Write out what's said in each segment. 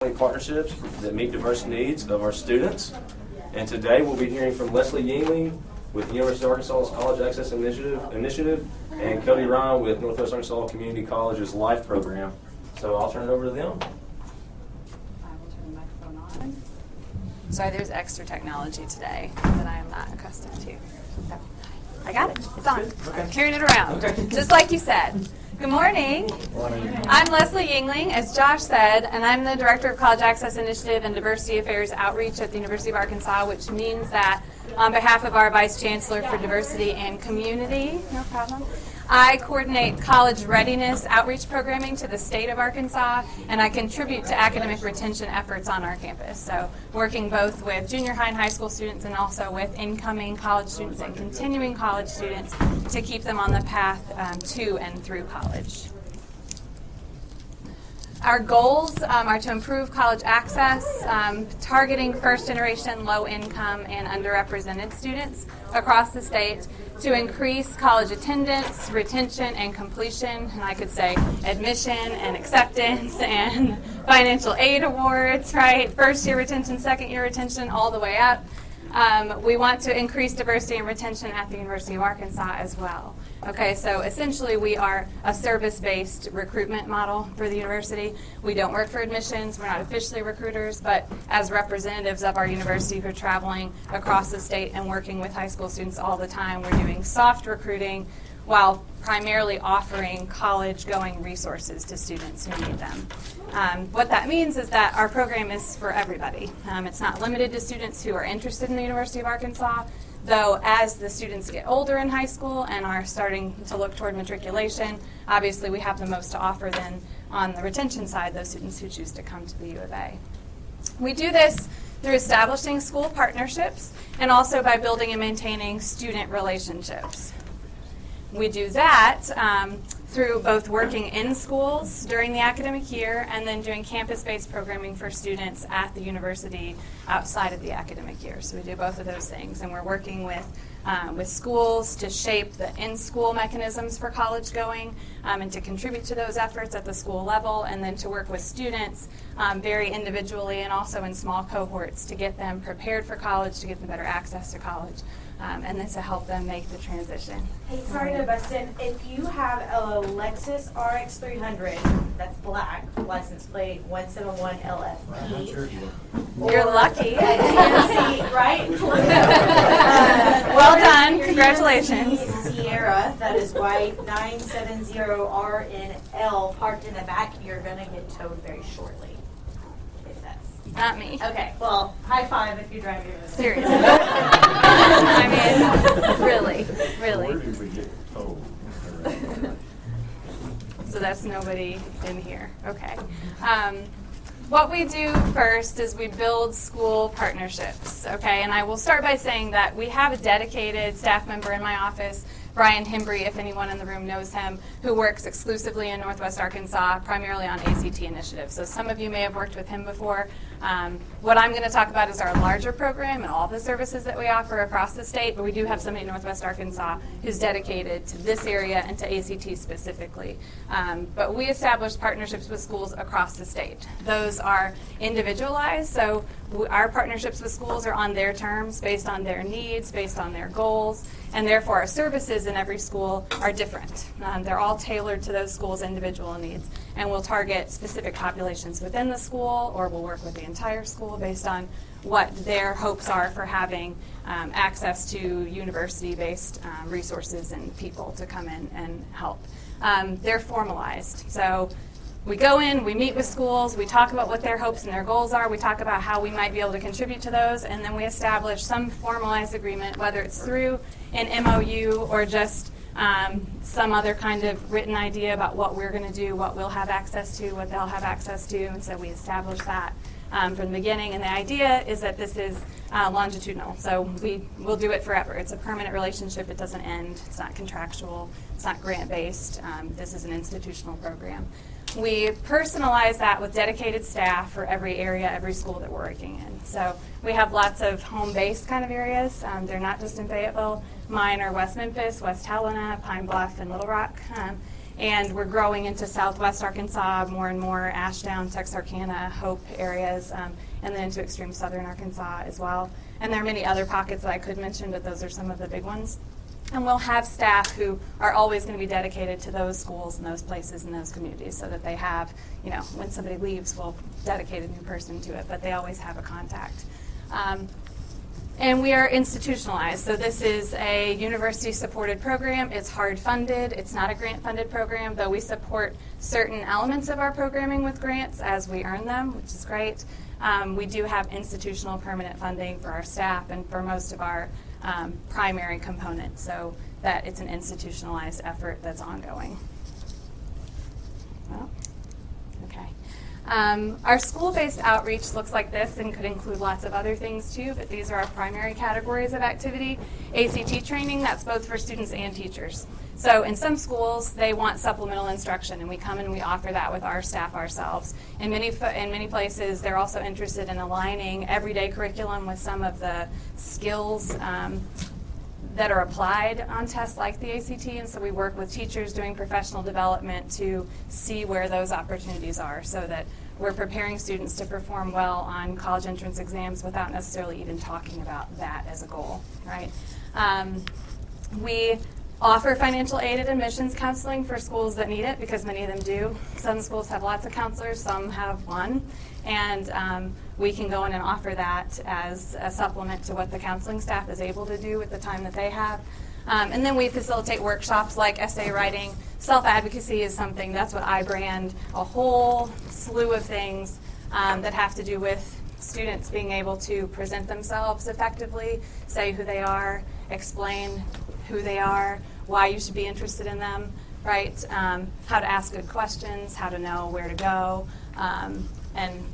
partnerships that meet diverse needs of our students. And today we'll be hearing from Leslie Yingling with the University of Arkansas's College Access Initiative and Cody Ryan with Northwest Arkansas Community College's LIFE program. So I'll turn it over to them. I will turn the microphone on. Sorry, there's extra technology today that I am not accustomed to. So, I got it. It's on. Okay. I'm carrying it around, just like you said. Good morning. I'm Leslie Yingling, as Josh said, and I'm the Director of College Access Initiative and Diversity Affairs Outreach at the University of Arkansas, which means that on behalf of our Vice Chancellor for Diversity and Community, no problem, I coordinate college readiness outreach programming to the state of Arkansas, and I contribute to academic retention efforts on our campus. So working both with junior high and high school students and also with incoming college students and continuing college students to keep them on the path to and through college. Our goals are to improve college access, targeting first-generation, low-income, and underrepresented students across the state, to increase college attendance, retention, and completion, and I could say admission and acceptance and financial aid awards, right? First-year retention, second-year retention, all the way up. We want to increase diversity and retention at the University of Arkansas as well. Okay, so essentially we are a service-based recruitment model for the university. We don't work for admissions, we're not officially recruiters, but as representatives of our university, we're traveling across the state and working with high school students all the time. We're doing soft recruiting while primarily offering college-going resources to students who need them. What that means is that our program is for everybody. It's not limited to students who are interested in the University of Arkansas, though as the students get older in high school and are starting to look toward matriculation, obviously we have the most to offer then on the retention side, those students who choose to come to the U of A. We do this through establishing school partnerships and also by building and maintaining student relationships. We do that through both working in schools during the academic year and then doing campus-based programming for students at the university outside of the academic year. So we do both of those things, and we're working with schools to shape the in-school mechanisms for college going and to contribute to those efforts at the school level, and then to work with students very individually and also in small cohorts to get them prepared for college, to get them better access to college. And then to help them make the transition. Hey, sorry to bust in. If you have a Lexus RX 300 that's black, license plate 171LFP, you're lucky. GMC, right? Well done. Congratulations. Sierra that is white 970RNL parked in the back, you're going to get towed very shortly. Not me. Okay, well, high five if you drive your Lexus. Seriously. I mean, really. Where did we get told? So that's nobody in here. Okay. What we do first is we build school partnerships, okay? And I will start by saying that we have a dedicated staff member in my office, Brian Hembry, if anyone in the room knows him, who works exclusively in Northwest Arkansas, primarily on ACT initiatives. So some of you may have worked with him before. What I'm going to talk about is our larger program and all the services that we offer across the state, but we do have somebody in Northwest Arkansas who's dedicated to this area and to ACT specifically. But we establish partnerships with schools across the state. Those are individualized, so our partnerships with schools are on their terms, based on their needs, based on their goals, and therefore our services in every school are different. They're all tailored to those schools' individual needs, and we'll target specific populations within the school, or we'll work with the entire school based on what their hopes are for having access to university-based resources and people to come in and help. They're formalized. So we go in, we meet with schools, we talk about what their hopes and their goals are, we talk about how we might be able to contribute to those, and then we establish some formalized agreement, whether it's through an MOU or just some other kind of written idea about what we're going to do, what we'll have access to, what they'll have access to, and so we establish that from the beginning. And the idea is that this is longitudinal, so we'll do it forever. It's a permanent relationship. It doesn't end. It's not contractual. It's not grant-based. This is an institutional program. We personalize that with dedicated staff for every area, every school that we're working in. So we have lots of home-based kind of areas. They're not just in Fayetteville. Mine are West Memphis, West Helena, Pine Bluff, and Little Rock. And we're growing into southwest Arkansas, more and more Ashdown, Texarkana, Hope areas, and then into extreme southern Arkansas as well. And there are many other pockets that I could mention, but those are some of the big ones. And we'll have staff who are always going to be dedicated to those schools and those places and those communities so that they have, you know, when somebody leaves, we'll dedicate a new person to it, but they always have a contact. And we are institutionalized. So this is a university-supported program. It's hard-funded. It's not a grant-funded program, though we support certain elements of our programming with grants as we earn them, which is great. We do have institutional permanent funding for our staff and for most of our primary components, so that it's an institutionalized effort that's ongoing. Well, okay. Our school-based outreach looks like this and could include lots of other things too, but these are our primary categories of activity. ACT training, that's both for students and teachers. So in some schools, they want supplemental instruction, and we come and we offer that with our staff ourselves. In many places, they're also interested in aligning everyday curriculum with some of the skills that are applied on tests like the ACT, and so we work with teachers doing professional development to see where those opportunities are so that we're preparing students to perform well on college entrance exams without necessarily even talking about that as a goal, right? We offer financial aid and admissions counseling for schools that need it, because many of them do. Some schools have lots of counselors, some have one, and we can go in and offer that as a supplement to what the counseling staff is able to do with the time that they have. And then we facilitate workshops like essay writing. Self-advocacy is something, that's what I brand, a whole slew of things that have to do with students being able to present themselves effectively, say who they are, explain who they are, why you should be interested in them, right? How to ask good questions, how to know where to go, and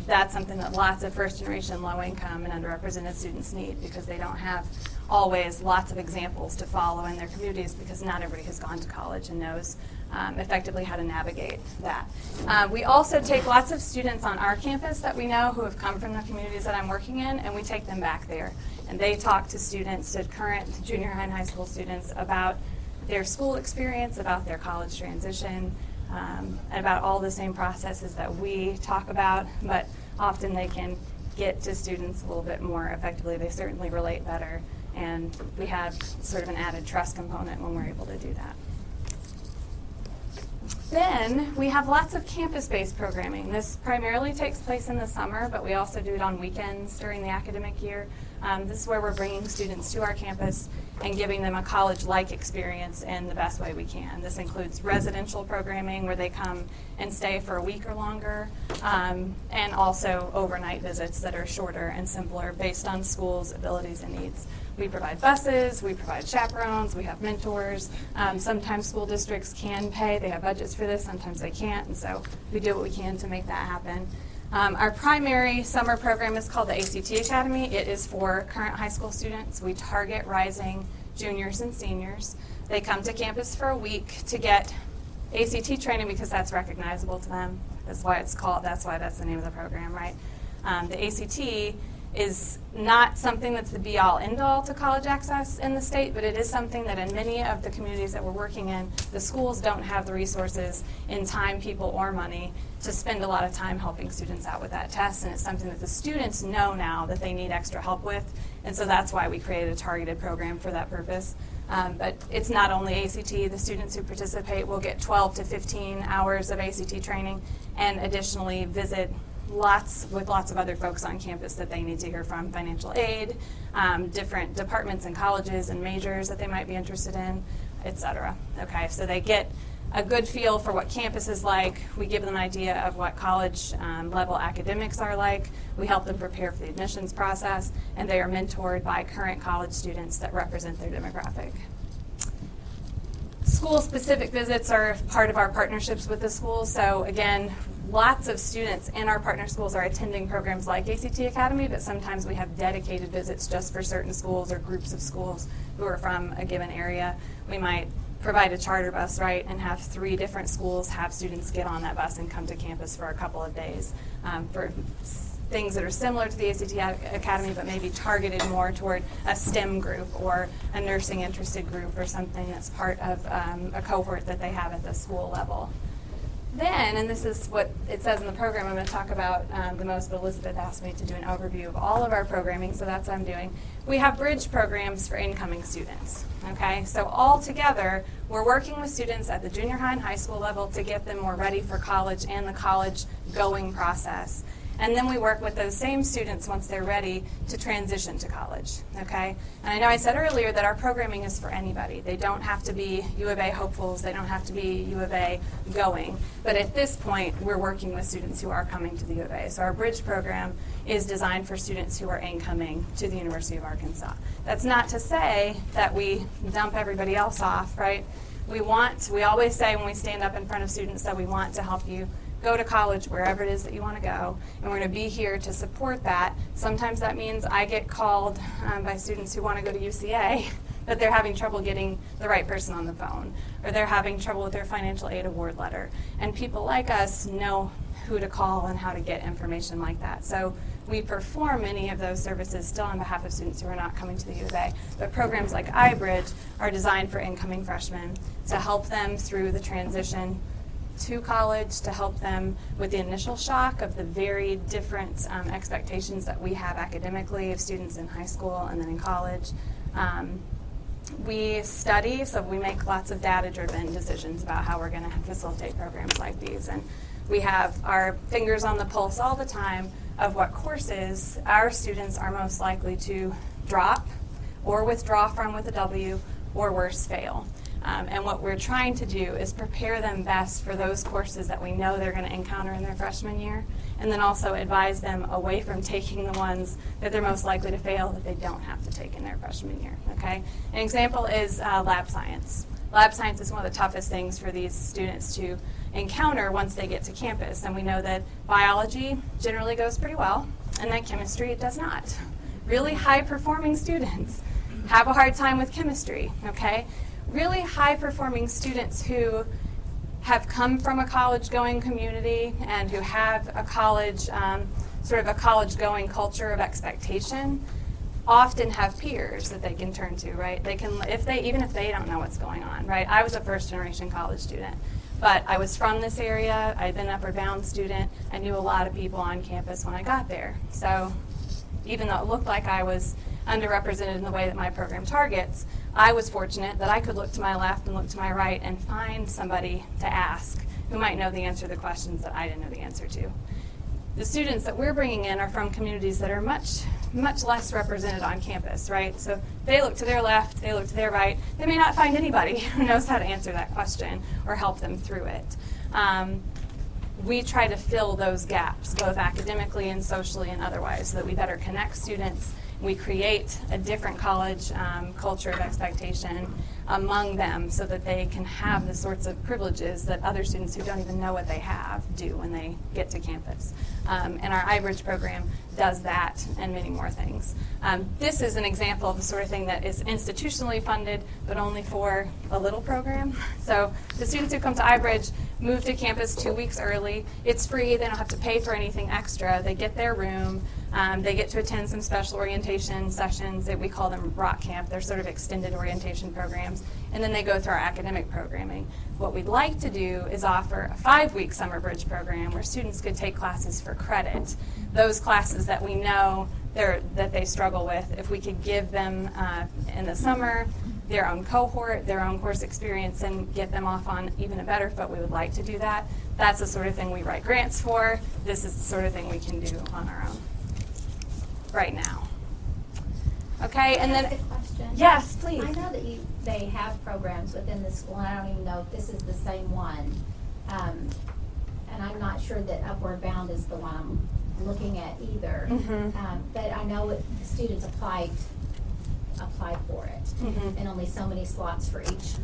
that's something that lots of first-generation low-income and underrepresented students need, because they don't have always lots of examples to follow in their communities, because not everybody has gone to college and knows effectively how to navigate that. We also take lots of students on our campus that we know who have come from the communities that I'm working in, and we take them back there. And they talk to students, to current junior high and high school students, about their school experience, about their college transition, and about all the same processes that we talk about, but often they can get to students a little bit more effectively. They certainly relate better, and we have sort of an added trust component when we're able to do that. Then we have lots of campus-based programming. This primarily takes place in the summer, but we also do it on weekends during the academic year. This is where we're bringing students to our campus and giving them a college-like experience in the best way we can. This includes residential programming where they come and stay for a week or longer, and also overnight visits that are shorter and simpler based on schools' abilities and needs. We provide buses, we provide chaperones, we have mentors. Sometimes school districts can pay, they have budgets for this, sometimes they can't, and so we do what we can to make that happen. Our primary summer program is called the ACT Academy. It is for current high school students. We target rising juniors and seniors. They come to campus for a week to get ACT training because that's recognizable to them. That's why it's called, that's the name of the program, right? The ACT is not something that's the be-all, end-all to college access in the state, but it is something that in many of the communities that we're working in, the schools don't have the resources in time, people, or money to spend a lot of time helping students out with that test, and it's something that the students know now that they need extra help with, and so that's why we created a targeted program for that purpose. But it's not only ACT. The students who participate will get 12 to 15 hours of ACT training, and additionally visit lots of other folks on campus that they need to hear from, financial aid, different departments and colleges and majors that they might be interested in, et cetera. Okay, so they get a good feel for what campus is like. We give them an idea of what college level academics are like. We help them prepare for the admissions process, and they are mentored by current college students that represent their demographic. School-specific visits are part of our partnerships with the schools. So again, lots of students in our partner schools are attending programs like ACT Academy, but sometimes we have dedicated visits just for certain schools or groups of schools who are from a given area. We might provide a charter bus, right, and have 3 different schools have students get on that bus and come to campus for a couple of days for things that are similar to the ACT Academy, but maybe targeted more toward a STEM group or a nursing interested group or something that's part of a cohort that they have at the school level. Then, and this is what it says in the program, I'm going to talk about the most, but Elizabeth asked me to do an overview of all of our programming, so that's what I'm doing. We have bridge programs for incoming students, okay? So all together, we're working with students at the junior high and high school level to get them more ready for college and the college going process. And then we work with those same students once they're ready to transition to college, okay? And I know I said earlier that our programming is for anybody. They don't have to be U of A hopefuls. They don't have to be U of A going. But at this point, we're working with students who are coming to the U of A. So our bridge program is designed for students who are incoming to the University of Arkansas. That's not to say that we dump everybody else off, right? We always say when we stand up in front of students that we want to help you go to college wherever it is that you want to go, and we're going to be here to support that. Sometimes that means I get called by students who want to go to UCA, but they're having trouble getting the right person on the phone, or they're having trouble with their financial aid award letter. And people like us know who to call and how to get information like that. So we perform many of those services still on behalf of students who are not coming to the U of A. But programs like iBridge are designed for incoming freshmen to help them through the transition to college, to help them with the initial shock of the very different expectations that we have academically of students in high school and then in college. We study, so we make lots of data-driven decisions about how we're going to facilitate programs like these. And we have our fingers on the pulse all the time of what courses our students are most likely to drop or withdraw from with a W, or worse, fail. And what we're trying to do is prepare them best for those courses that we know they're going to encounter in their freshman year, and then also advise them away from taking the ones that they're most likely to fail that they don't have to take in their freshman year, okay? An example is lab science. Lab science is one of the toughest things for these students to encounter once they get to campus, and we know that biology generally goes pretty well, and that chemistry does not. Really high-performing students have a hard time with chemistry, okay? Really high-performing students who have come from a college-going community and who have a college, sort of a college-going culture of expectation, often have peers that they can turn to, right? They can, even if they don't know what's going on, right? I was a first-generation college student, but I was from this area. I'd been an upward bound student. I knew a lot of people on campus when I got there. So even though it looked like I was underrepresented in the way that my program targets, I was fortunate that I could look to my left and look to my right and find somebody to ask who might know the answer to the questions that I didn't know the answer to. The students that we're bringing in are from communities that are much less represented on campus, right? So they look to their left, they look to their right. They may not find anybody who knows how to answer that question or help them through it. We try to fill those gaps, both academically and socially and otherwise, so that we better connect students. We create a different college culture of expectation among them so that they can have the sorts of privileges that other students who don't even know what they have do when they get to campus. And our iBridge program does that and many more things. This is an example of the sort of thing that is institutionally funded, but only for a little program. So the students who come to iBridge move to campus 2 weeks early. It's free. They don't have to pay for anything extra. They get their room. They get to attend some special orientation sessions that we call them Rock Camp. They're sort of extended orientation programs. And then they go through our academic programming. What we'd like to do is offer a 5-week summer bridge program where students could take classes for credit. Those classes that we know that they struggle with, if we could give them in the summer their own cohort, their own course experience, and get them off on even a better foot, we would like to do that. That's the sort of thing we write grants for. This is the sort of thing we can do on our own right now. Okay, and then, question? Yes, please. I know that they have programs within the school, and I don't even know if this is the same one. And I'm not sure that Upward Bound is the one I'm looking at either. But I know the students applied for it, and only so many slots for each.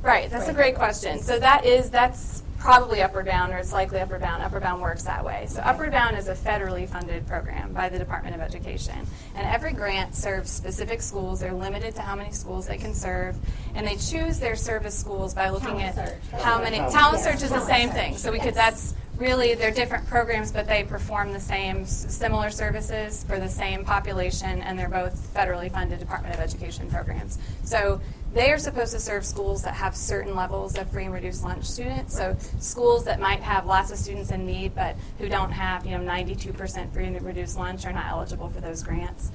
Right, that's a great question. So that's probably Upward Bound, or it's likely Upward Bound. Upward Bound works that way. So Upward Bound is a federally funded program by the Department of Education. And every grant serves specific schools. They're limited to how many schools they can serve. And they choose their service schools by looking at how many. Talent Search is the same thing. So that's really, they're different programs, but they perform the same similar services for the same population, and they're both federally funded Department of Education programs. So they are supposed to serve schools that have certain levels of free and reduced lunch students. So schools that might have lots of students in need, but who don't have 92% free and reduced lunch are not eligible for those grants.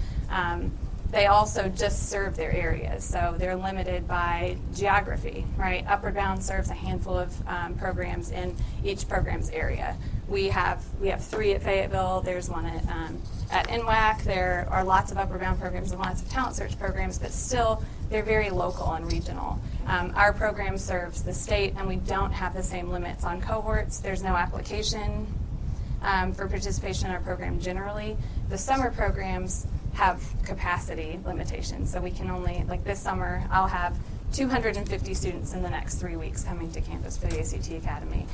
They also just serve their areas, so they're limited by geography, right? Upward Bound serves a handful of programs in each program's area. We have 3 at Fayetteville. There's one at E.Y.E. There are lots of Upward Bound programs and lots of talent search programs, but still they're very local and regional. Our program serves the state, and we don't have the same limits on cohorts. There's no application for participation in our program generally. The summer programs have capacity limitations, so we can only, like this summer, I'll have 250 students in the next 3 weeks coming to campus for the ACT Academy,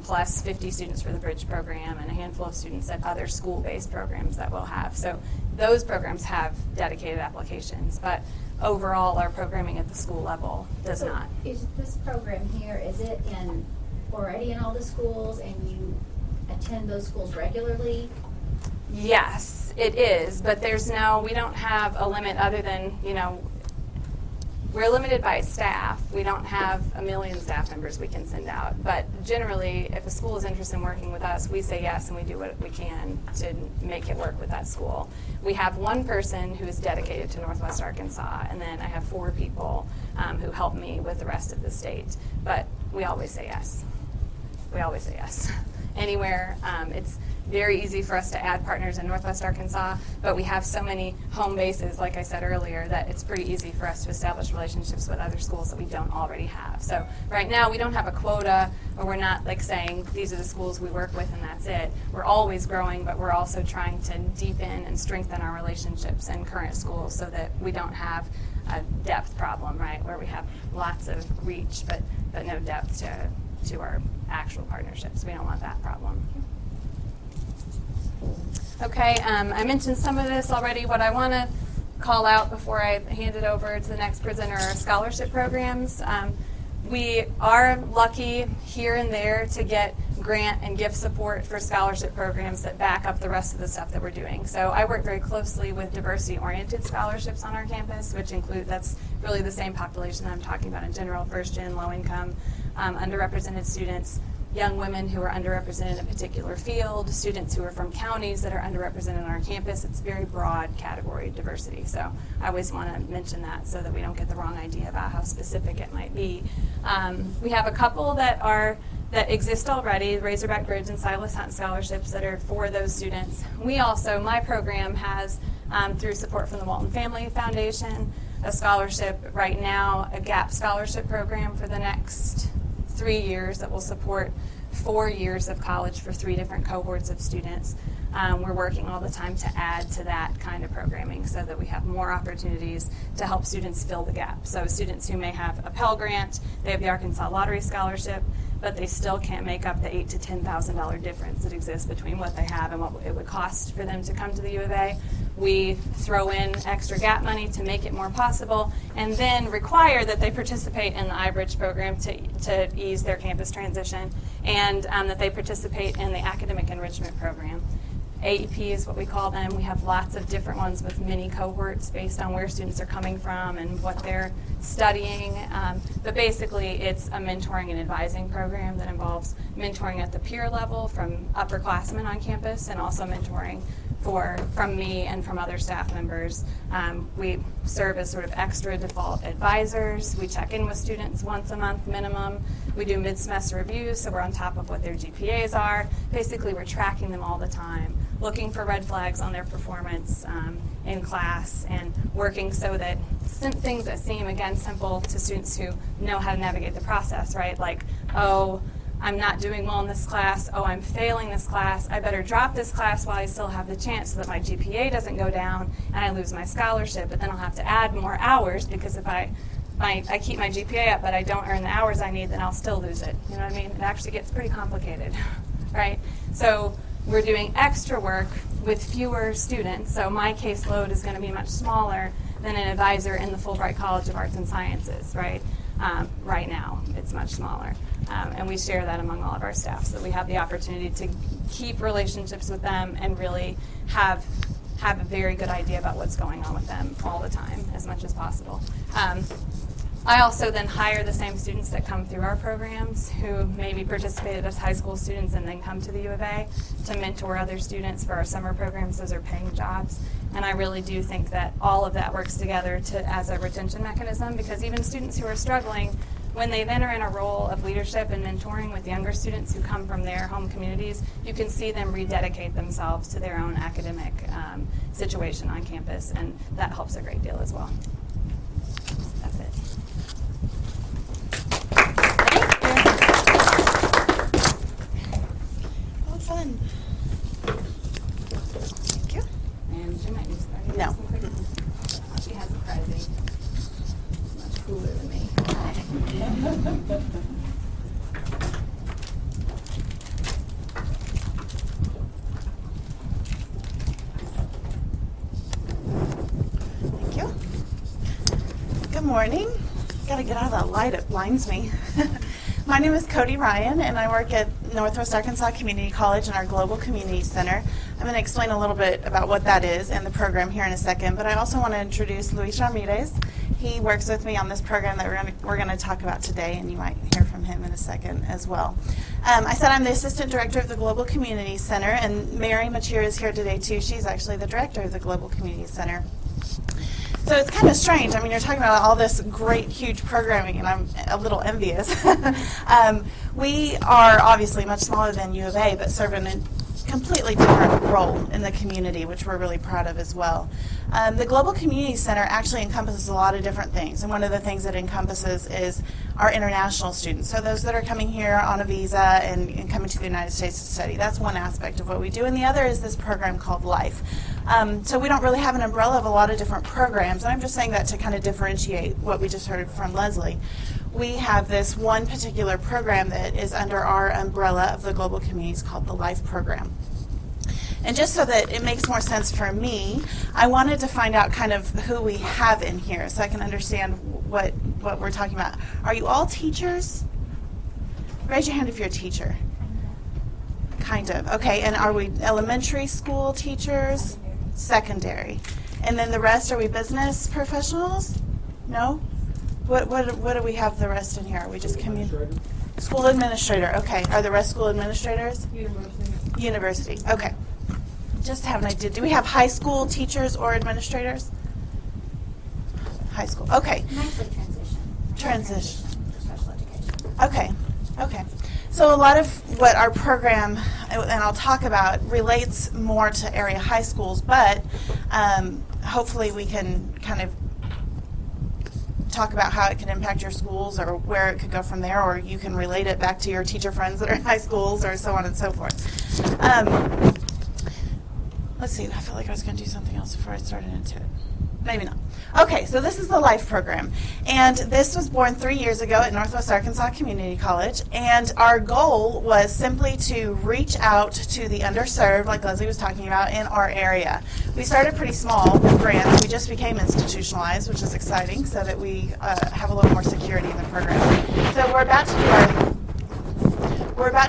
plus 50 students for the Bridge program and a handful of students at other school-based programs that we'll have. So those programs have dedicated applications, but overall our programming at the school level does not. Is this program here, is it already in all the schools and you attend those schools regularly? Yes, it is, but we don't have a limit other than, we're limited by staff. We don't have a million staff members we can send out. But generally, if a school is interested in working with us, we say yes and we do what we can to make it work with that school. We have one person who is dedicated to Northwest Arkansas, and then I have 4 people who help me with the rest of the state. But we always say yes. We always say yes. Anywhere. It's very easy for us to add partners in Northwest Arkansas, but we have so many home bases, like I said earlier, that it's pretty easy for us to establish relationships with other schools that we don't already have. So right now we don't have a quota, or we're not like saying these are the schools we work with and that's it. We're always growing, but we're also trying to deepen and strengthen our relationships in current schools so that we don't have a depth problem, right, where we have lots of reach but no depth to our actual partnerships. We don't want that problem. Okay, I mentioned some of this already. What I want to call out before I hand it over to the next presenter are scholarship programs. We are lucky here and there to get grant and gift support for scholarship programs that back up the rest of the stuff that we're doing. So I work very closely with diversity-oriented scholarships on our campus, which that's really the same population that I'm talking about in general, first-gen, low-income, underrepresented students, young women who are underrepresented in a particular field, students who are from counties that are underrepresented on our campus. It's very broad category diversity. So I always want to mention that so that we don't get the wrong idea about how specific it might be. We have a couple that exist already, Razorback Bridge and Silas Hunt scholarships that are for those students. We also, my program has, through support from the Walton Family Foundation, a scholarship right now, a GAP scholarship program for the next 3 years that will support 4 years of college for 3 different cohorts of students. We're working all the time to add to that kind of programming so that we have more opportunities to help students fill the gap. So students who may have a Pell Grant, they have the Arkansas Lottery Scholarship, but they still can't make up the $8,000 to $10,000 difference that exists between what they have and what it would cost for them to come to the U of A. We throw in extra gap money to make it more possible, and then require that they participate in the iBridge program to ease their campus transition, and that they participate in the academic enrichment program. AEP is what we call them. We have lots of different ones with mini cohorts based on where students are coming from and what they're studying. But basically, it's a mentoring and advising program that involves mentoring at the peer level from upperclassmen on campus, and also mentoring from me and from other staff members. We serve as sort of extra default advisors. We check in with students once a month minimum. We do mid-semester reviews, so we're on top of what their GPAs are. Basically, we're tracking them all the time, looking for red flags on their performance in class, and working so that things that seem, again, simple to students who know how to navigate the process, right? Like, oh, I'm not doing well in this class. Oh, I'm failing this class. I better drop this class while I still have the chance so that my GPA doesn't go down and I lose my scholarship. But then I'll have to add more hours, because if I keep my GPA up but I don't earn the hours I need, then I'll still lose it. You know what I mean? It actually gets pretty complicated, right? So we're doing extra work with fewer students. So my caseload is going to be much smaller than an advisor in the Fulbright College of Arts and Sciences, right? Right now, it's much smaller. And we share that among all of our staff, so we have the opportunity to keep relationships with them and really have a very good idea about what's going on with them all the time, as much as possible. I also then hire the same students that come through our programs who maybe participated as high school students and then come to the U of A to mentor other students for our summer programs. Those are paying jobs. And I really do think that all of that works together as a retention mechanism, because even students who are struggling, when they then are in a role of leadership and mentoring with younger students who come from their home communities, you can see them rededicate themselves to their own academic situation on campus, and that helps a great deal as well. That's it. Oh, fun. Thank you. And she might be starting. No. She has a crazy. Much cooler than me. Thank you. Good morning. Gotta get out of that light, it blinds me. My name is Cody Ryan, and I work at Northwest Arkansas Community College in our Global Community Center. I'm going to explain a little bit about what that is and the program here in a second, but I also want to introduce Luis Ramirez. He works with me on this program that we're going to talk about today, and you might hear from him in a second as well. I said I'm the Assistant Director of the Global Community Center, and Mary Machir is here today too. She's actually the Director of the Global Community Center. So it's kind of strange. I mean, you're talking about all this great, huge programming, and I'm a little envious. We are obviously much smaller than U of A, but serve in a completely different role in the community, which we're really proud of as well. The Global Community Center actually encompasses a lot of different things, and one of the things it encompasses is our international students. So those that are coming here on a visa and coming to the United States to study. That's one aspect of what we do, and the other is this program called LIFE. So we don't really have an umbrella of a lot of different programs, and I'm just saying that to kind of differentiate what we just heard from Leslie. We have this one particular program that is under our umbrella of the Global Communities called the LIFE program. And just so that it makes more sense for me, I wanted to find out kind of who we have in here so I can understand what we're talking about. Are you all teachers? Raise your hand if you're a teacher. Kind of. Okay, and are we elementary school teachers? Secondary. And then the rest, are we business professionals? No? What do we have the rest in here? Are we just community? School administrator. Okay. Are the rest school administrators? University. Okay. Just to have an idea. Do we have high school teachers or administrators? High school. Okay. Nicely Transition. for special education. Okay. Okay. So a lot of what our program, and I'll talk about, relates more to area high schools, but hopefully we can kind of talk about how it can impact your schools or where it could go from there, or you can relate it back to your teacher friends that are in high schools or so on and so forth. Let's see, I felt like I was going to do something else before I started into it. Maybe not. Okay, so this is the LIFE program, and this was born 3 years ago at Northwest Arkansas Community College, and our goal was simply to reach out to the underserved, like Leslie was talking about, in our area. We started pretty small with grants. We just became institutionalized, which is exciting, so that we have a little more security in the program. So we're about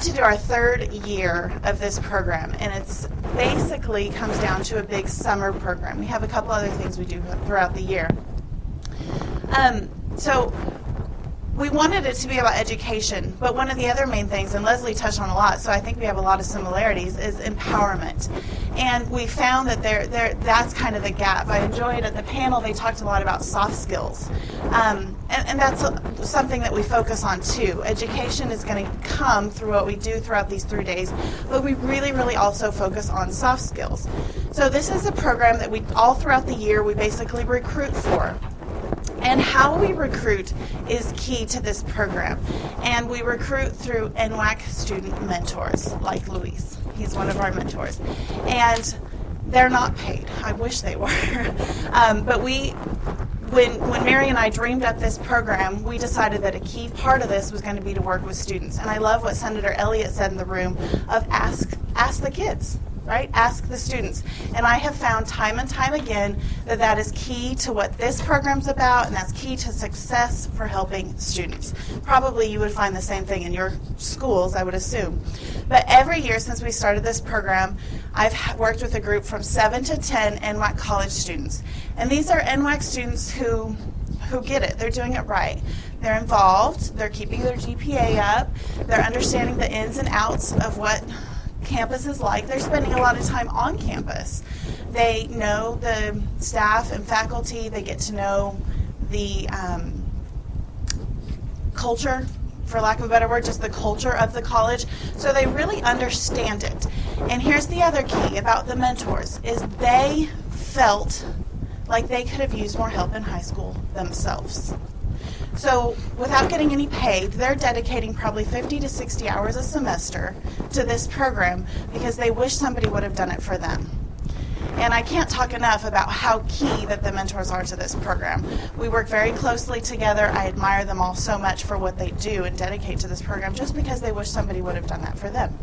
to do our third year of this program, and it's basically comes down to a big summer program. We have a couple other things we do throughout the year. So we wanted it to be about education, but one of the other main things, and Leslie touched on a lot, so I think we have a lot of similarities, is empowerment. And we found that that's kind of the gap. I enjoyed at the panel, they talked a lot about soft skills. And that's something that we focus on too. Education is going to come through what we do throughout these 3 days, but we really, really also focus on soft skills. So this is a program that we, all throughout the year, we basically recruit for. And how we recruit is key to this program. And we recruit through NWAC student mentors, like Luis. He's one of our mentors. And they're not paid. I wish they were. But when Mary and I dreamed up this program, we decided that a key part of this was going to be to work with students. And I love what Senator Elliott said in the room of ask the kids. right? Ask the students. And I have found time and time again that that is key to what this program's about, and that's key to success for helping students. Probably you would find the same thing in your schools, I would assume. But every year since we started this program, I've worked with a group from 7 to 10 NWAC college students. And these are NWAC students who get it. They're doing it right. They're involved. They're keeping their GPA up. They're understanding the ins and outs of what campus is like. They're spending a lot of time on campus. They know the staff and faculty. They get to know the culture, for lack of a better word, just the culture of the college. So they really understand it. And here's the other key about the mentors, is they felt like they could have used more help in high school themselves. So without getting any paid, they're dedicating probably 50 to 60 hours a semester to this program because they wish somebody would have done it for them. And I can't talk enough about how key that the mentors are to this program. We work very closely together. I admire them all so much for what they do and dedicate to this program just because they wish somebody would have done that for them.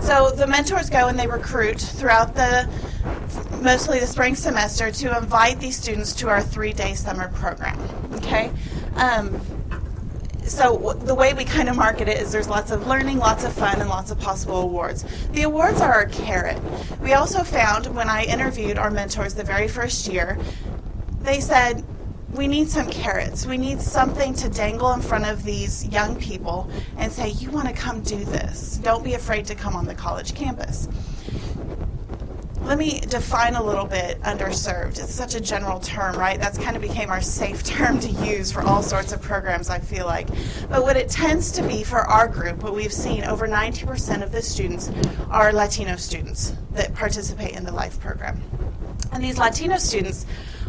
So the mentors go and they recruit throughout mostly the spring semester to invite these students to our 3-day summer program, okay? So the way we kind of market it is there's lots of learning, lots of fun, and lots of possible awards. The awards are our carrot. We also found when I interviewed our mentors the very first year, they said, we need some carrots. We need something to dangle in front of these young people and say, you want to come do this. Don't be afraid to come on the college campus. Let me define a little bit underserved. It's such a general term, right? That's kind of became our safe term to use for all sorts of programs, I feel like. But what it tends to be for our group, what we've seen, over 90% of the students are Latino students that participate in the LIFE program. And these Latino students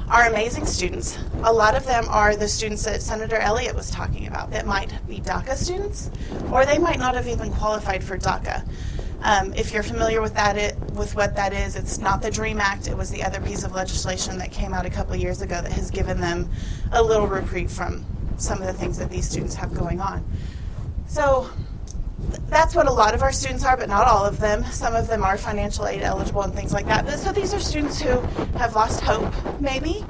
are amazing students. A lot of them are the students that Senator Elliott was talking about that might be DACA students, or they might not have even qualified for DACA. If you're familiar with what that is, it's not the DREAM Act. It was the other piece of legislation that came out a couple of years ago that has given them a little reprieve from some of the things that these students have going on. So that's what a lot of our students are, but not all of them. Some of them are financial aid eligible and things like that. But so these are students who have lost hope, maybe,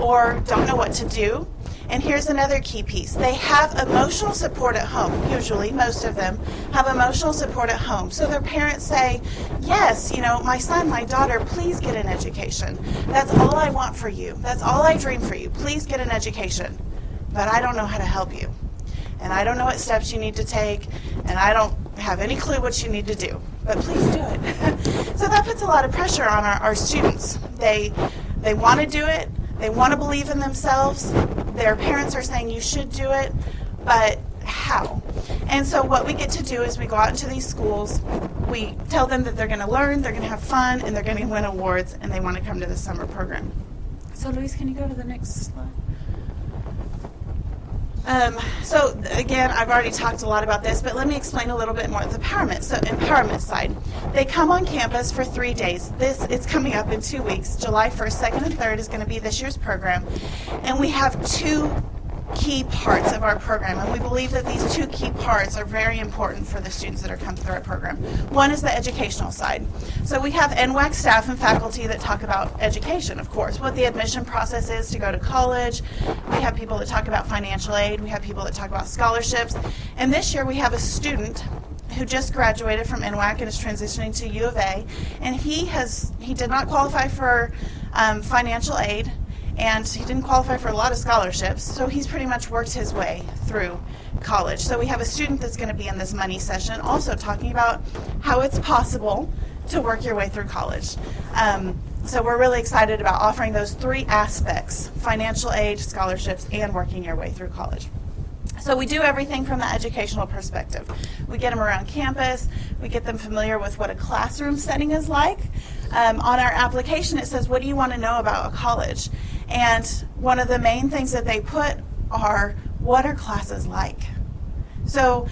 or don't know what to do. And here's another key piece. They have emotional support at home. Usually, most of them have emotional support at home. So their parents say, yes, my son, my daughter, please get an education. That's all I want for you. That's all I dream for you. Please get an education. But I don't know how to help you. And I don't know what steps you need to take. And I don't have any clue what you need to do. But please do it. So that puts a lot of pressure on our students. They want to do it. They want to believe in themselves. Their parents are saying you should do it, but how? And so what we get to do is we go out into these schools, we tell them that they're going to learn, they're going to have fun, and they're going to win awards, and they want to come to the summer program. So Luis, can you go to the next slide? So again, I've already talked a lot about this, but let me explain a little bit more. The empowerment side. They come on campus for 3 days. It's coming up in 2 weeks. July 1st, 2nd, and 3rd is going to be this year's program. And we have 2 key parts of our program, and we believe that these 2 key parts are very important for the students that are coming through our program. One is the educational side. So we have NWAC staff and faculty that talk about education, of course, what the admission process is to go to college. We have people that talk about financial aid. We have people that talk about scholarships. And this year we have a student who just graduated from NWAC and is transitioning to U.of.A. And he did not qualify for financial aid. And he didn't qualify for a lot of scholarships, so he's pretty much worked his way through college. So we have a student that's going to be in this money session also talking about how it's possible to work your way through college. So we're really excited about offering those 3 aspects: financial aid, scholarships, and working your way through college. So we do everything from the educational perspective. We get them around campus. We get them familiar with what a classroom setting is like. On our application, it says, what do you want to know about a college? And one of the main things that they put are, what are classes like? So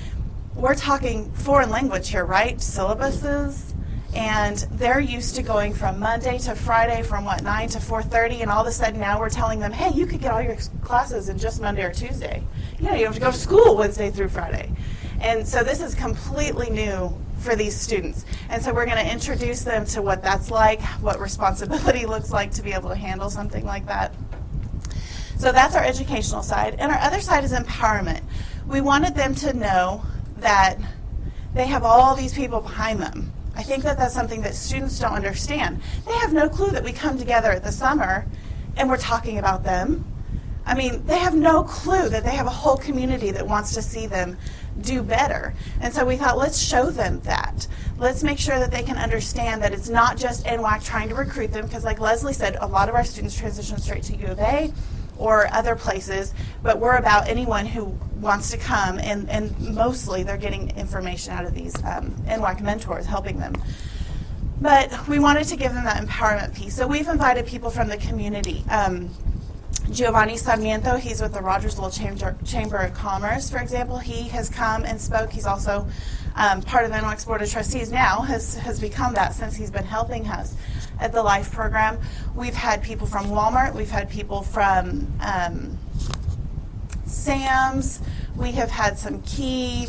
we're talking foreign language here, right? Syllabuses. And they're used to going from Monday to Friday from 9 to 4:30, and all of a sudden now we're telling them, hey, you could get all your classes in just Monday or Tuesday. You have to go to school Wednesday through Friday. And so this is completely new for these students. And so we're going to introduce them to what that's like, what responsibility looks like to be able to handle something like that. So that's our educational side. And our other side is empowerment. We wanted them to know that they have all these people behind them. I think that that's something that students don't understand. They have no clue that we come together at the summer and we're talking about them. I mean, they have no clue that they have a whole community that wants to see them do better. And so we thought, let's show them that. Let's make sure that they can understand that it's not just NWAC trying to recruit them, because like Leslie said, a lot of our students transition straight to U of A or other places, but we're about anyone who wants to come, and mostly they're getting information out of these NWAC mentors helping them. But we wanted to give them that empowerment piece. So we've invited people from the community. Giovanni Sarmiento, he's with the Rogersville Chamber of Commerce, for example. He has come and spoke. He's also part of NWAC's Board of Trustees now, has become that since he's been helping us at the LIFE program. We've had people from Walmart. We've had people from Sam's. We have had some key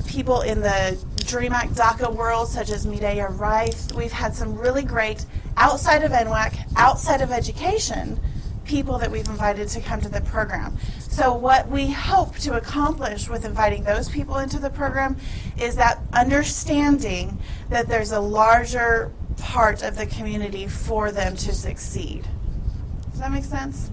people in the DREAM Act DACA world, such as Mireya Rife. We've had some really great, outside of NWAC, outside of education, people that we've invited to come to the program. So what we hope to accomplish with inviting those people into the program is that understanding that there's a larger part of the community for them to succeed. Does that make sense?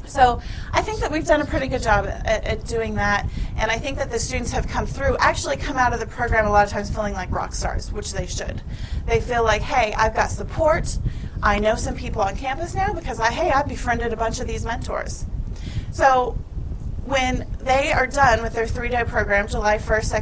So I think that we've done a pretty good job at doing that, and I think that the students have come through, actually come out of the program a lot of times feeling like rock stars, which they should. They feel like, hey, I've got support. I know some people on campus now because I befriended a bunch of these mentors. So when they are done with their 3-day program, July 1st,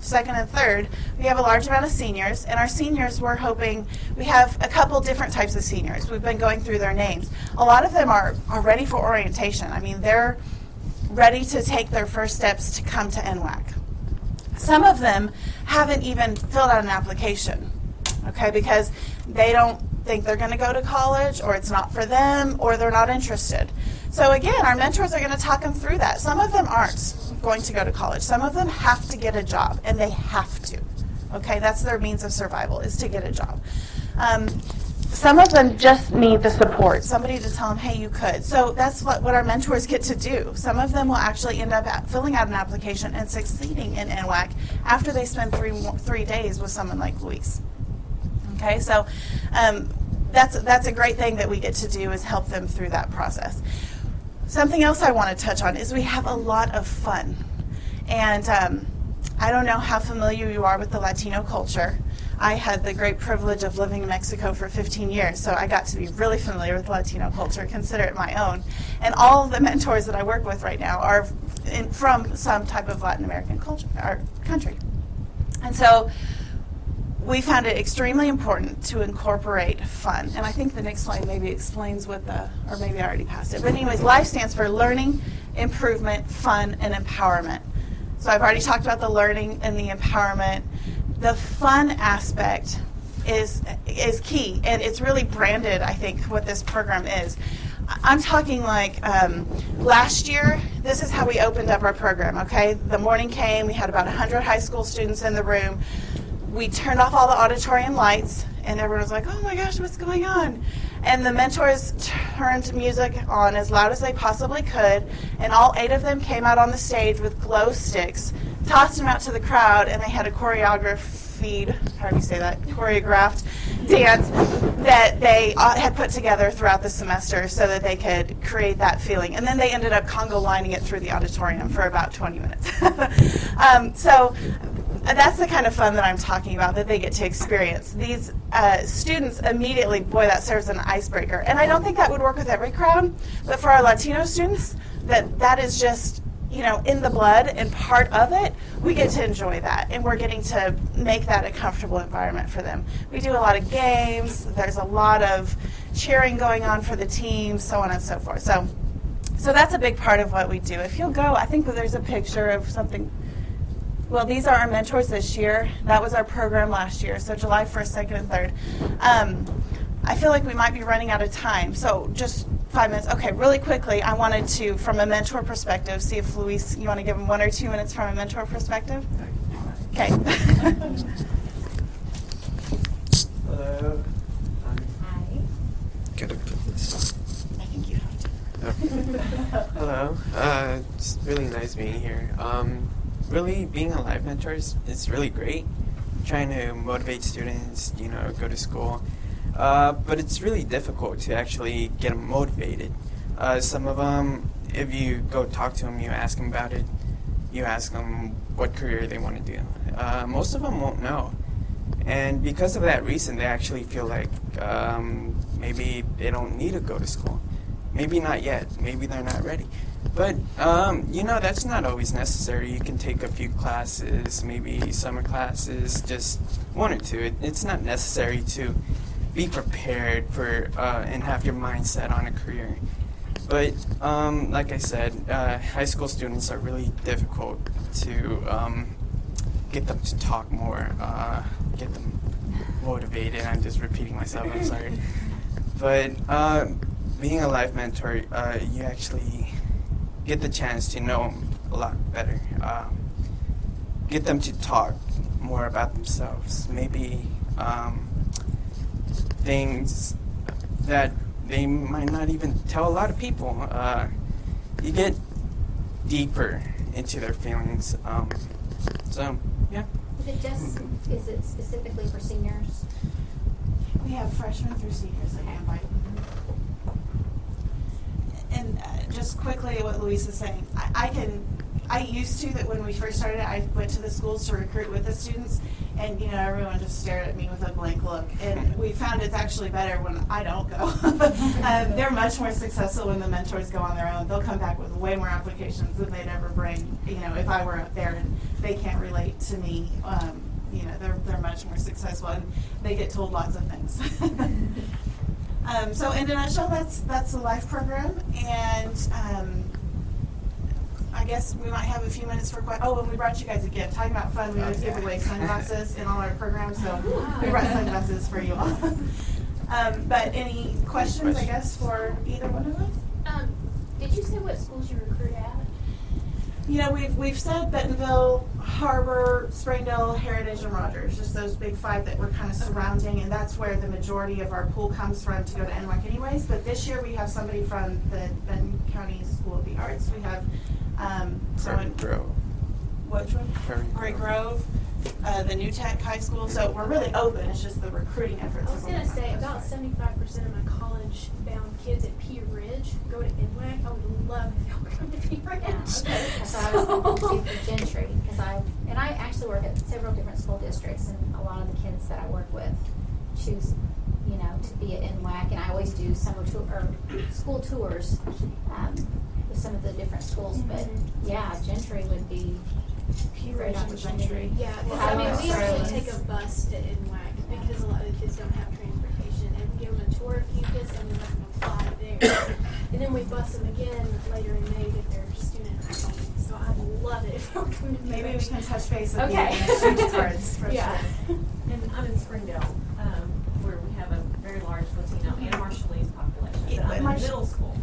2nd and 3rd, we have a large amount of seniors, and our seniors, we're hoping, we have a couple different types of seniors. We've been going through their names. A lot of them are ready for orientation. I mean, they're ready to take their first steps to come to NWAC. Some of them haven't even filled out an application, okay, because they don't think they're going to go to college, or it's not for them, or they're not interested. So again, our mentors are going to talk them through that. Some of them aren't going to go to college. Some of them have to get a job, and they have to. Okay, that's their means of survival, is to get a job. Some of them just need the support, somebody to tell them, hey, you could. So that's what our mentors get to do. Some of them will actually end up filling out an application and succeeding in NWAC after they spend 3 days with someone like Luis. Okay, so that's a great thing that we get to do, is help them through that process. Something else I want to touch on is we have a lot of fun. And I don't know how familiar you are with the Latino culture. I had the great privilege of living in Mexico for 15 years, so I got to be really familiar with Latino culture, consider it my own. And all of the mentors that I work with right now are from some type of Latin American culture or country. And so we found it extremely important to incorporate fun. And I think the next slide maybe explains what or maybe I already passed it. But anyways, LIFE stands for Learning, Improvement, Fun, and Empowerment. So I've already talked about the learning and the empowerment. The fun aspect is key, and it's really branded, I think, what this program is. I'm talking like last year, this is how we opened up our program, okay? The morning came, we had about 100 high school students in the room. We turned off all the auditorium lights, and everyone was like, oh my gosh, what's going on? And the mentors turned music on as loud as they possibly could, and all 8 of them came out on the stage with glow sticks, tossed them out to the crowd, and they had a choreographed dance that they had put together throughout the semester so that they could create that feeling. And then they ended up Congo lining it through the auditorium for about 20 minutes. So that's the kind of fun that I'm talking about, that they get to experience. These students immediately, boy, that serves as an icebreaker. And I don't think that would work with every crowd, but for our Latino students, that is just, in the blood and part of it, we get to enjoy that, and we're getting to make that a comfortable environment for them. We do a lot of games, there's a lot of cheering going on for the team, so on and so forth. So that's a big part of what we do. If you'll go, I think that there's a picture of something. Well, these are our mentors this year. That was our program last year, so July 1st, 2nd, and 3rd. I feel like we might be running out of time, so just 5 minutes. Okay, really quickly, I wanted to, from a mentor perspective, see if Luis, you want to give him 1 or 2 minutes from a mentor perspective? Okay. Hello. Hi. Gotta put this. I think you have to. Hello. It's really nice being here. Really being a life mentor is really great. Trying to motivate students, go to school. But it's really difficult to actually get them motivated. Some of them, if you go talk to them, you ask them about it, you ask them what career they want to do. Most of them won't know. And because of that reason, they actually feel like maybe they don't need to go to school. Maybe not yet. Maybe they're not ready. But, that's not always necessary. You can take a few classes, maybe summer classes, just one or two. It's not necessary to be prepared for and have your mindset on a career. But, like I said, high school students are really difficult to get them to talk more, get them motivated. I'm just repeating myself, I'm sorry. But being a life mentor, you actually get the chance to know them a lot better. Get them to talk more about themselves. Maybe things that they might not even tell a lot of people. You get deeper into their feelings. So, yeah. Is it specifically for seniors? We have freshmen through seniors that we invite. And just quickly what Louise is saying, I used to, that when we first started, I went to the schools to recruit with the students, and everyone just stared at me with a blank look. And we found it's actually better when I don't go. They're much more successful when the mentors go on their own. They'll come back with way more applications than they'd ever bring. If I were up there and they can't relate to me, they're much more successful, and they get told lots of things. So in a nutshell, that's the life program, and I guess we might have a few minutes for questions. Oh, and we brought you guys a gift. Talking about fun, we always give away sunglasses in all our programs, so we brought sunglasses for you all. But any questions, I guess, for either one of us? Did you say what schools you recruit at? We've said Bentonville, Harbor, Springdale, Heritage, and Rogers, just those big five that we're kind of surrounding, and that's where the majority of our pool comes from to go to NWAC anyways. But this year we have somebody from the Benton County School of the Arts. We have Grove. Which one? Prairie Grove, the New Tech High School. So we're really open. It's just the recruiting efforts. I was going to say about 75% of my college-bound kids at Pea Ridge go to NWAC. I would love if y'all would come to Pea Ridge. Yeah, okay. That's what I was thinking too, for Gentry, because I actually work at several different school districts, and a lot of the kids that I work with choose, to be at NWAC, and I always do summer tour or school tours with some of the different schools. But yeah, Gentry would be Pea a great Ridge and Gentry. Yeah, because we actually take a bus to NWAC because a lot of the kids don't have transportation, and we give them a tour of campus and we let them fly there. And then we bus them again later in May to get their student ID. So I'd love it if y'all come to Pea Maybe we Ridge. can touch base with Okay. you and exchange cards for Yeah. sure. And I'm in Springdale, where we have a very large Latino and Marshallese population. Yeah, But I'm in middle school,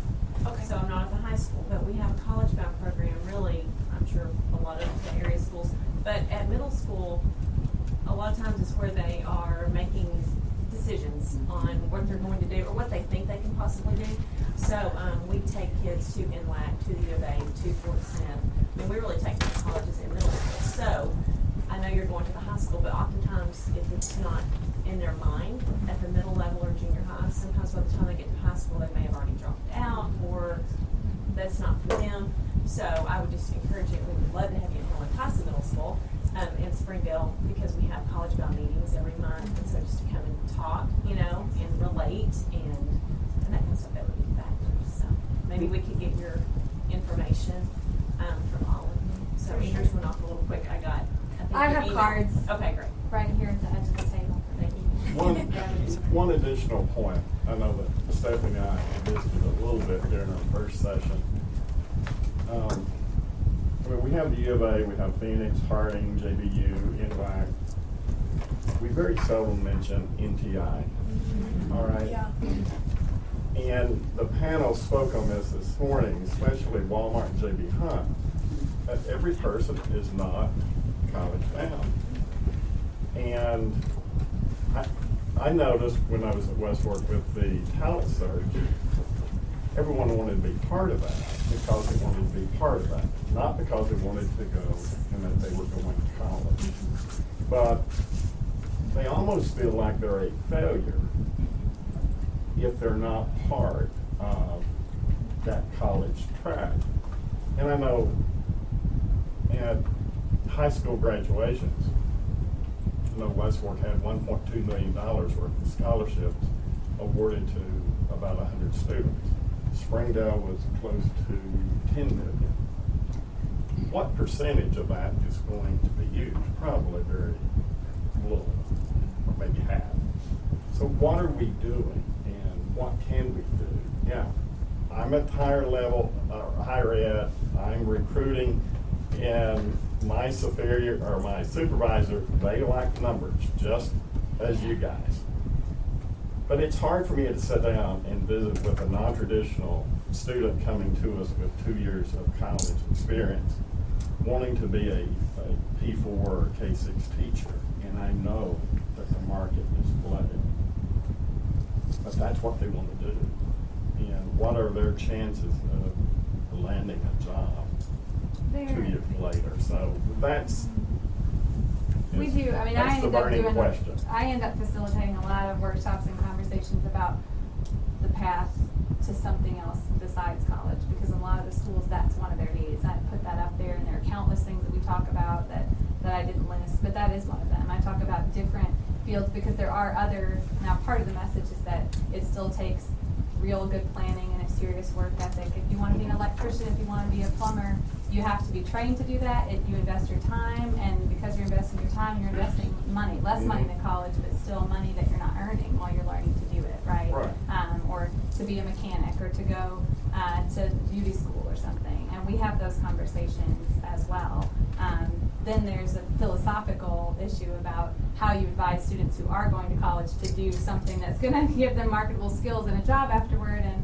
Okay. so I'm not at the high school. But we have a college-bound program, really, I'm sure a lot of the area schools. But at middle school, a lot of times it's where they are making decisions on what they're going to do or what they think they can possibly do. So we take kids to NWAC, to the U of A, to Fort Smith. I mean, we really take them to colleges in middle school. So I know you're going to the high school, but oftentimes if it's not in their mind at the middle level or junior high, sometimes by the time they get to high school, they may have already dropped out or that's not for them. So I would just encourage you, we would love to have you enroll in Tyson Middle School in Springdale because we have college-bound meetings every month. And so just to come and talk, and relate and that kind of stuff, that would be fabulous. So maybe we could get your information from all of you. So Andrews went off a little quick. I your have email. cards. Okay, great. Right here at the edge of the table. Thank you. One additional point, I know that Stephanie and I visited a little bit during our first session. We have the U of A, we have Phoenix, Harding, JBU, NWAC. We very seldom mention NTI, all right? Yeah. And the panel spoke on this morning, especially Walmart and JB Hunt, that every person is not college bound. And I noticed when I was at West Fork with the talent search, everyone wanted to be part of that because they wanted to be part of that, not because they wanted to go and that they were going to college. But they almost feel like they're a failure if they're not part of that college track. And I know at high school graduations, I know West Fork had $1.2 million worth of scholarships awarded to about 100 students. Springdale was close to 10 million. What percentage of that is going to be used? Probably very little, or maybe half. So what are we doing and what can we do? Yeah, I'm at higher level, higher ed, I'm recruiting, and my superior or my supervisor, they like numbers just as you guys. But it's hard for me to sit down and visit with a non-traditional student coming to us with 2 years of college experience, wanting to be a P4 or K6 teacher, and I know that the market is flooded. But that's what they want to do. And what are their chances of landing a job 2 years later? So that's We do. I mean, that's the burning question. I end up facilitating a lot of workshops and conversations about the path to something else besides college, because a lot of the schools, that's one of their needs. I put that up there, and there are countless things that we talk about that I didn't list, but that is one of them. I talk about different fields because there are other. Now, part of the message is that it still takes real good planning and a serious work ethic. If you want to be an electrician, if you want to be a plumber, you have to be trained to do that. You invest your time, and because you're investing your time, you're investing money, less money than college, but still money that you're not earning while you're learning to do it, right? Or to be a mechanic, or to go to beauty school or something. And we have those conversations as well. Then there's a philosophical issue about how you advise students who are going to college to do something that's going to give them marketable skills and a job afterward. And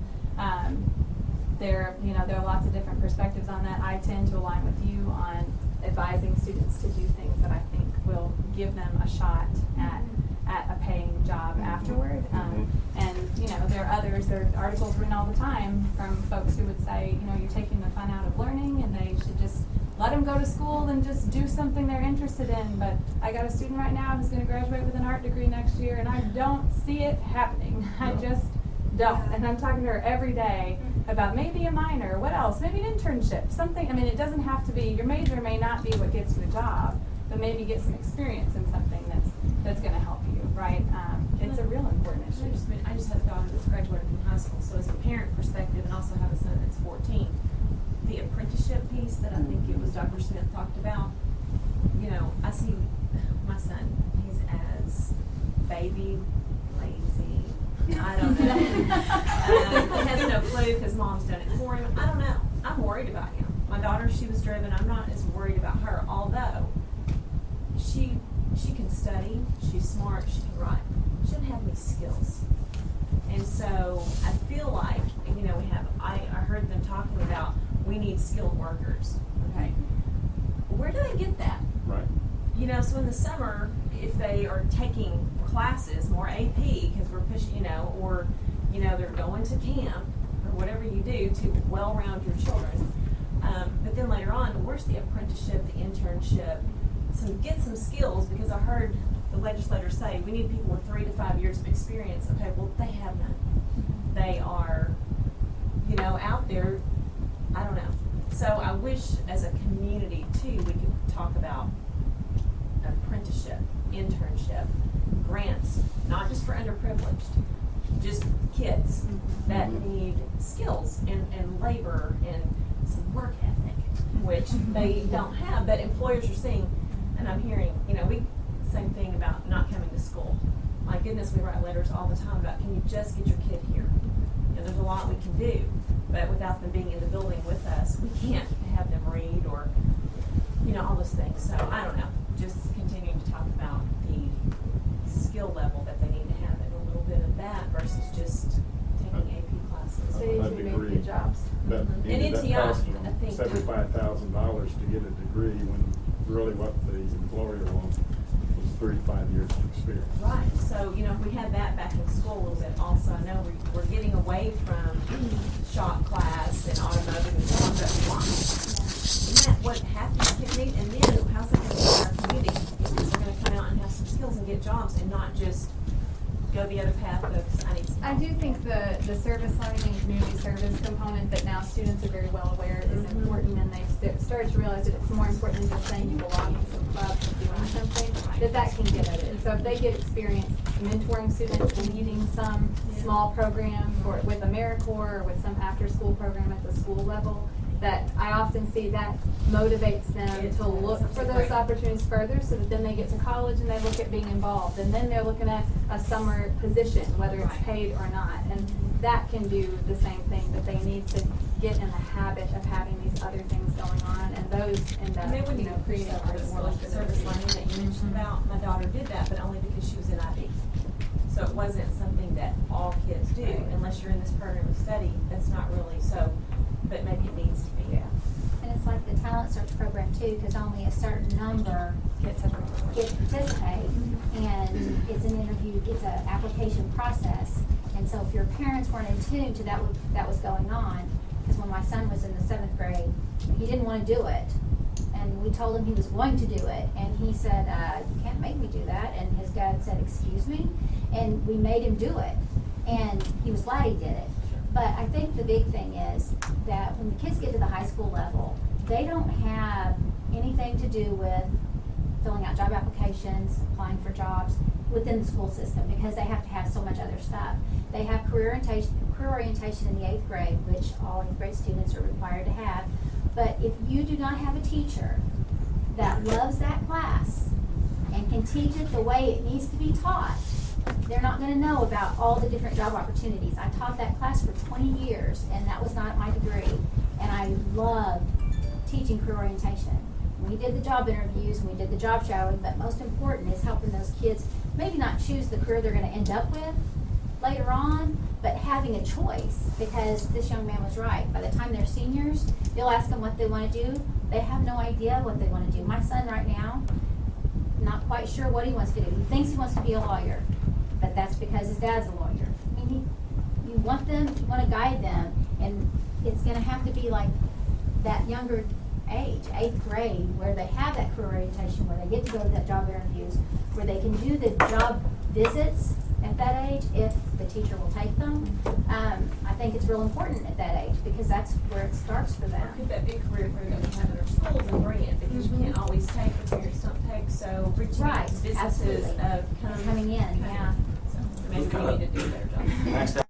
there are lots of different perspectives on that. I tend to align with you on advising students to do things that I think will give them a shot at a paying job afterward. And there are others. There are articles written all the time from folks who would say, you're taking the fun out of learning, and they should just let them go to school and just do something they're interested in. But I got a student right now who's going to graduate with an art degree next year, and I don't see it happening. I just don't. And I'm talking to her every day about maybe a minor, what else? Maybe an internship, something. I mean, it doesn't have to be, your major may not be what gets you a job, but maybe get some experience in something that's going to help you, right? It's a real important issue. I just had a daughter that's graduated from high school, so as a parent perspective, and also have a son that's 14, the apprenticeship piece that I think it was Dr. Smith talked about, I see my son, he's as baby, lazy, I don't know. He has no clue because mom's done it for him. I don't know. I'm worried about him. My daughter, she was driven. I'm not as worried about her, although she can study, she's smart, she can write. She doesn't have any skills. And so I feel like, I heard them talking about we need skilled workers. Okay. Where do they get that? Right. So in the summer, if they are taking classes, more AP, because we're pushing, or, they're going to camp, or whatever you do to well-round your children. But then later on, where's the apprenticeship, the internship? Get some skills, because I heard the legislators say we need people with 3 to 5 years of experience. Okay, well, they have none. They are, out there, I don't know. So I wish as a community, too, we could talk about apprenticeship, internship, grants, not just for underprivileged, just kids that need skills and labor and some work ethic, which they don't have, but employers are seeing. And I'm hearing, same thing about not coming to school. My goodness, we write letters all the time about, can you just get your kid here? There's a lot we can do, but without them being in the building with us, we can't have them read or, all those things. So I don't know, just continuing to talk about the skill level that they need to have and a little bit of that versus just taking AP classes. So you need to make good jobs. That NTI, costs I think, $75,000 to get a degree when really what the employer wants is 35 years of experience. Right, so, you know, if we had that back in school a little bit also, I know we're getting away from shop class and automotive and so on, but why? Isn't that what half these kids need? And then, how's that gonna be in our community? If they're gonna come out and have some skills and get jobs and not just go the other path of, I need some I help. do think the service learning and community service component that now students are very well aware is important, and they've started to realize that it's more important than just saying you belong in some clubs or doing something, that can get at it. And so if they get experience mentoring students, leading some small program with AmeriCorps or with some after-school program at the school level, that I often see that motivates them to look for those opportunities further, so that then they get to college and they look at being involved. And then they're looking at a summer position, whether it's paid or not. And that can do the same thing, but they need to get in the habit of having these other things going on, and those end up, And they wouldn't even creating service, more like the service learning that you mentioned about. My daughter did that, but only because she was in IB. So it wasn't something that all kids do, unless you're in this program of study. That's not really so, but maybe it needs to be. Yeah. And it's like the talent search program too, because only a certain number Get to get to participate, and it's an interview, it's an application process. And so if your parents weren't in tune to that was going on, because when my son was in the 7th grade, he didn't want to do it. And we told him he was going to do it, and he said, you can't make me do that. And his dad said, excuse me? And we made him do it. And he was glad he did it. But I think the big thing is that when the kids get to the high school level, they don't have anything to do with filling out job applications, applying for jobs within the school system, because they have to have so much other stuff. They have career orientation in the 8th grade, which all 8th grade students are required to have. But if you do not have a teacher that loves that class and can teach it the way it needs to be taught, they're not going to know about all the different job opportunities. I taught that class for 20 years, and that was not my degree. And I loved teaching career orientation. We did the job interviews and we did the job shadowing, but most important is helping those kids maybe not choose the career they're going to end up with later on, but having a choice, because this young man was right. By the time they're seniors, you'll ask them what they want to do. They have no idea what they want to do. My son right now, not quite sure what he wants to do. He thinks he wants to be a lawyer, but that's because his dad's a lawyer. I mean, you want to guide them, and it's going to have to be like that younger age, 8th grade, where they have that career orientation, where they get to go to the job interviews, where they can do the job visits at that age if the teacher will take them. I think it's real important at that age, because that's where it starts for them. Or could that be a career fair that we have in our schools and bring it, because you can't always take the parents don't take, so reaching out to businesses Absolutely. of Coming in, yeah. So maybe we need to do a better job. Maxed out